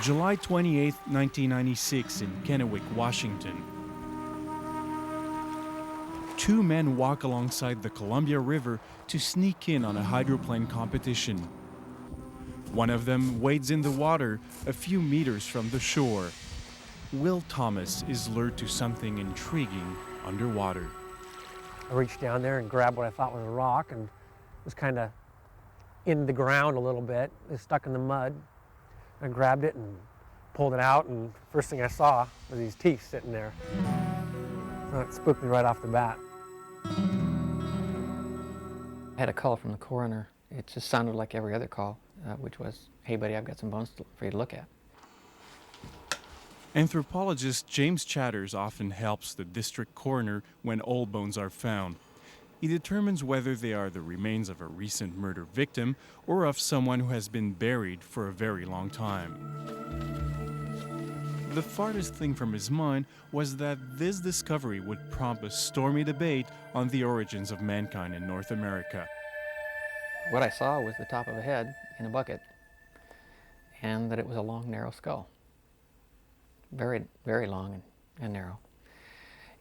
July 28, 1996, in Kennewick, Washington. Two men walk alongside the Columbia River to sneak in on a hydroplane competition. One of them wades in the water a few meters from the shore. Will Thomas is lured to something intriguing underwater. I reached down there and grabbed what I thought was a rock and was kind of in the ground a little bit. It was stuck in the mud. I grabbed it and pulled it out, and first thing I saw was these teeth sitting there. So it spooked me right off the bat. I had a call from the coroner. It just sounded like every other call, which was, "Hey buddy, I've got some bones for you to look at." Anthropologist James Chatters often helps the district coroner when old bones are found. He determines whether they are the remains of a recent murder victim or of someone who has been buried for a very long time. The farthest thing from his mind was that this discovery would prompt a stormy debate on the origins of mankind in North America. What I saw was the top of a head in a bucket, and that it was a long, narrow skull. Very, very long and narrow.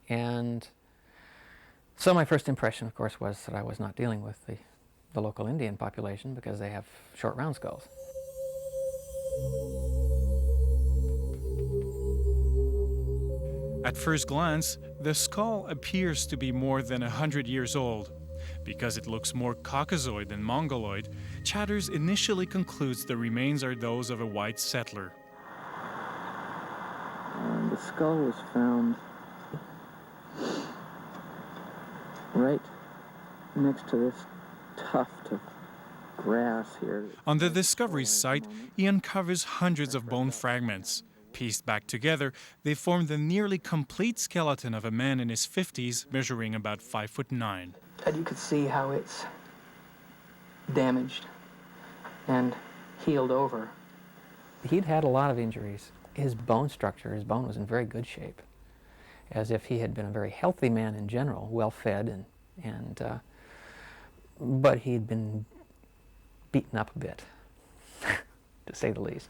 And so my first impression, of course, was that I was not dealing with the local Indian population, because they have short, round skulls. At first glance, the skull appears to be more than 100 years old. Because it looks more Caucasoid than Mongoloid, Chatters initially concludes the remains are those of a white settler. The skull was found right next to this tuft of grass here. On the discovery site, he uncovers hundreds of bone fragments. Pieced back together, they form the nearly complete skeleton of a man in his 50s, measuring about 5'9". And you could see how it's damaged and healed over. He'd had a lot of injuries. His bone structure, his bone was in very good shape, as if he had been a very healthy man in general, well fed, but he'd been beaten up a bit, to say the least.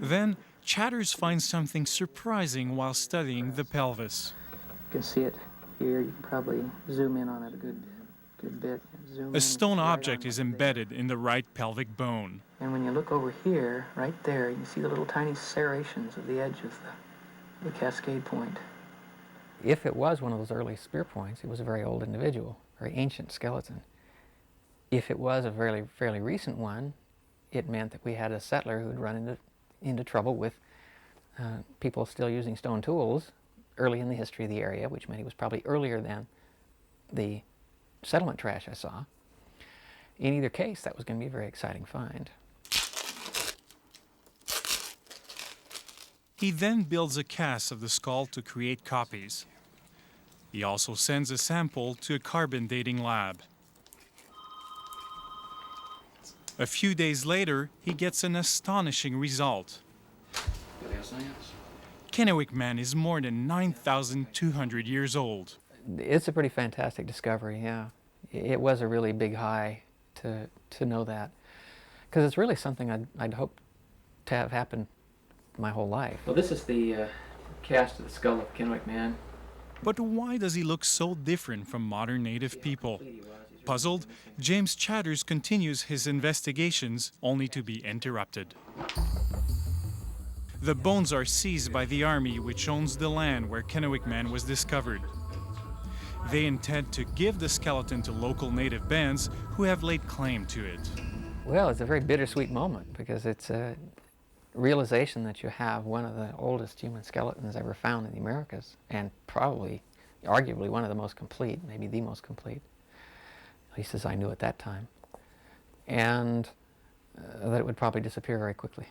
Then Chatters finds something surprising while studying the pelvis. You can see it here. You can probably zoom in on it a good bit. A stone object is embedded in the right pelvic bone. And when you look over here, right there, you see the little tiny serrations of the edge of the cascade point. If it was one of those early spear points, it was a very old individual, very ancient skeleton. If it was a fairly recent one, it meant that we had a settler who'd run into trouble with people still using stone tools early in the history of the area, which meant he was probably earlier than the settlement trash I saw. In either case, that was going to be a very exciting find. He then builds a cast of the skull to create copies. He also sends a sample to a carbon dating lab. A few days later, he gets an astonishing result. Kennewick Man is more than 9,200 years old. It's a pretty fantastic discovery, yeah. It was a really big high to know that, because it's really something I'd hoped to have happened my whole life. Well, this is the cast of the skull of Kennewick Man. But why does he look so different from modern native people? Puzzled, James Chatters continues his investigations, only to be interrupted. The bones are seized by the army, which owns the land where Kennewick Man was discovered. They intend to give the skeleton to local native bands who have laid claim to it. Well, it's a very bittersweet moment, because it's a realization that you have one of the oldest human skeletons ever found in the Americas, and probably, arguably, one of the most complete, maybe the most complete, at least as I knew at that time, and that it would probably disappear very quickly.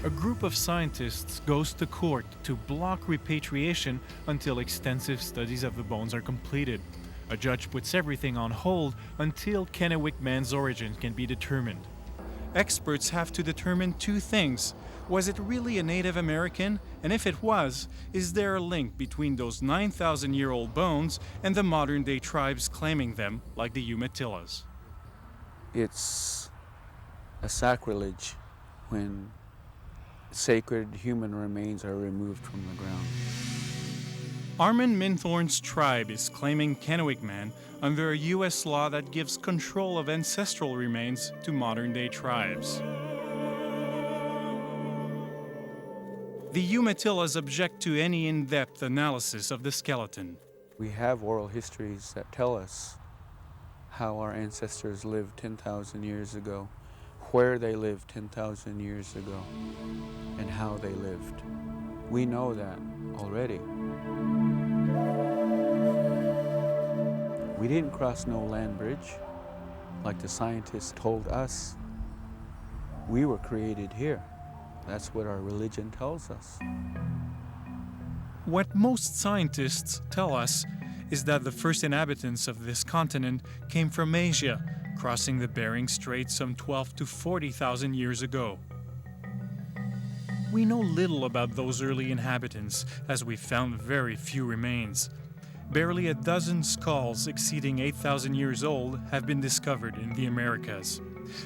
A group of scientists goes to court to block repatriation until extensive studies of the bones are completed. A judge puts everything on hold until Kennewick Man's origin can be determined. Experts have to determine two things. Was it really a Native American? And if it was, is there a link between those 9,000-year-old bones and the modern-day tribes claiming them, like the Umatillas? It's a sacrilege when sacred human remains are removed from the ground. Armin Minthorn's tribe is claiming Kennewick Man under a U.S. law that gives control of ancestral remains to modern-day tribes. The Umatillas object to any in-depth analysis of the skeleton. We have oral histories that tell us how our ancestors lived 10,000 years ago, where they lived 10,000 years ago, and how they lived. We know that already. We didn't cross no land bridge like the scientists told us. We were created here. That's what our religion tells us. What most scientists tell us is that the first inhabitants of this continent came from Asia, crossing the Bering Strait some 12 to 40,000 years ago. We know little about those early inhabitants, as we found very few remains. Barely a dozen skulls exceeding 8,000 years old have been discovered in the Americas.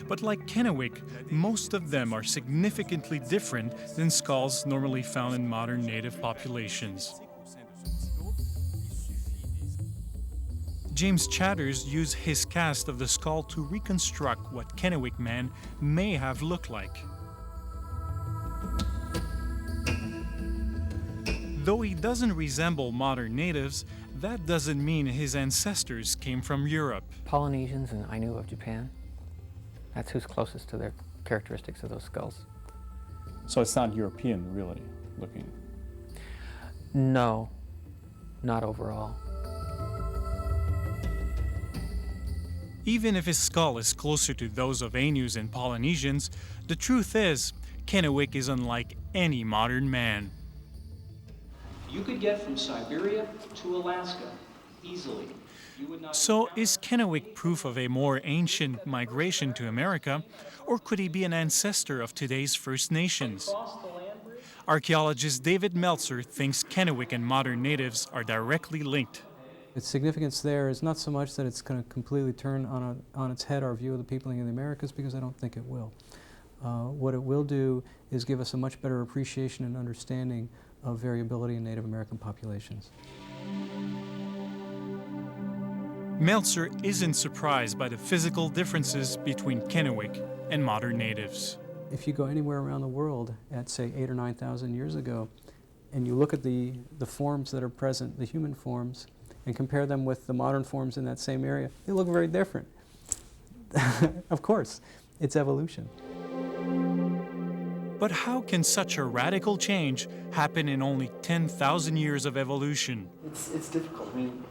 But like Kennewick, most of them are significantly different than skulls normally found in modern native populations. James Chatters used his cast of the skull to reconstruct what Kennewick Man may have looked like. Though he doesn't resemble modern natives, that doesn't mean his ancestors came from Europe. Polynesians and Ainu of Japan, that's who's closest to their characteristics of those skulls. So it's not European, really, looking? No, not overall. Even if his skull is closer to those of Ainus and Polynesians, the truth is, Kennewick is unlike any modern man. You could get from Siberia to Alaska easily. So is Kennewick proof of a more ancient migration to America, or could he be an ancestor of today's First Nations? Archaeologist David Meltzer thinks Kennewick and modern natives are directly linked. Its significance there is not so much that it's going to completely turn on its head our view of the peopling in the Americas, because I don't think it will. What it will do is give us a much better appreciation and understanding of variability in Native American populations. Meltzer isn't surprised by the physical differences between Kennewick and modern natives. If you go anywhere around the world at, say, 8,000 or 9,000 years ago, and you look at the forms that are present, the human forms, and compare them with the modern forms in that same area, they look very different. Of course, it's evolution. But how can such a radical change happen in only 10,000 years of evolution? It's difficult. I mean,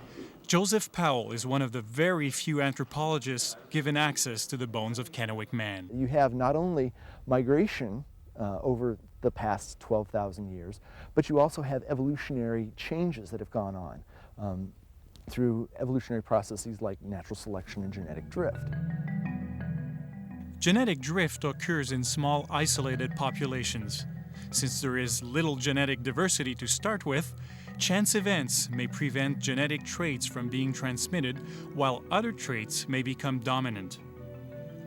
Joseph Powell is one of the very few anthropologists given access to the bones of Kennewick Man. you have not only migration over the past 12,000 years, but you also have evolutionary changes that have gone on through evolutionary processes like natural selection and genetic drift. Genetic drift occurs in small, isolated populations. Since there is little genetic diversity to start with, chance events may prevent genetic traits from being transmitted, while other traits may become dominant.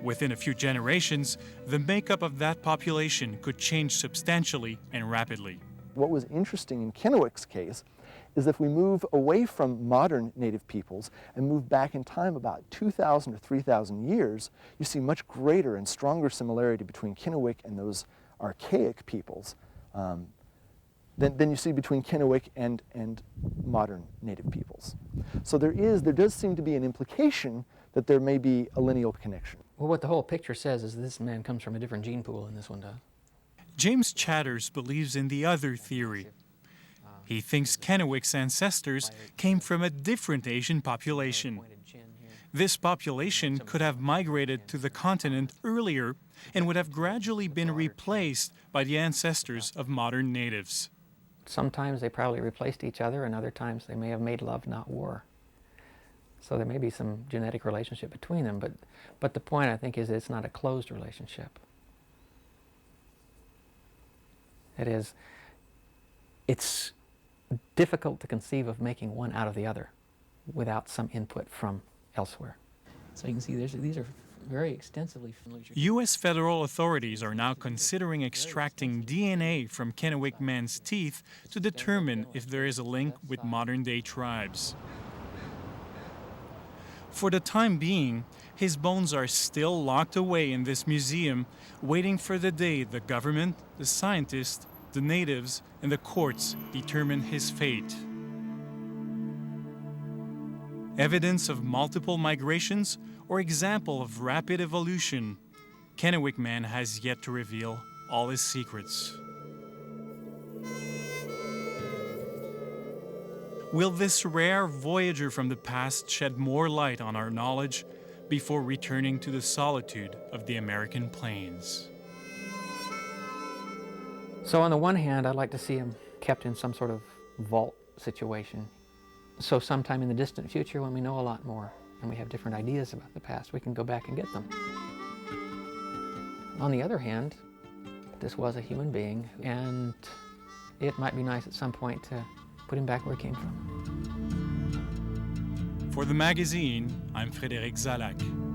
Within a few generations, the makeup of that population could change substantially and rapidly. What was interesting in Kennewick's case is if we move away from modern native peoples and move back in time about 2,000 or 3,000 years, you see much greater and stronger similarity between Kennewick and those archaic peoples than you see between Kennewick and modern native peoples. So there does seem to be an implication that there may be a lineal connection. Well, what the whole picture says is this man comes from a different gene pool than this one does. James Chatters believes in the other theory. He thinks Kennewick's ancestors came from a different Asian population. This population could have migrated to the continent earlier and would have gradually been replaced by the ancestors of modern natives. Sometimes they probably replaced each other, and other times they may have made love, not war. So there may be some genetic relationship between them, but the point, I think, is that it's not a closed relationship. It is, it's difficult to conceive of making one out of the other without some input from elsewhere. So you can see these are very extensively. U.S. federal authorities are now considering extracting DNA from Kennewick Man's teeth to determine if there is a link with modern-day tribes. For the time being, his bones are still locked away in this museum, waiting for the day the government, the scientists, the natives, and the courts determine his fate. Evidence of multiple migrations or example of rapid evolution, Kennewick Man has yet to reveal all his secrets. Will this rare voyager from the past shed more light on our knowledge before returning to the solitude of the American plains? So on the one hand, I'd like to see him kept in some sort of vault situation. So sometime in the distant future, when we know a lot more and we have different ideas about the past, we can go back and get them. On the other hand, this was a human being, and it might be nice at some point to put him back where he came from. For the magazine, I'm Frédéric Zalac.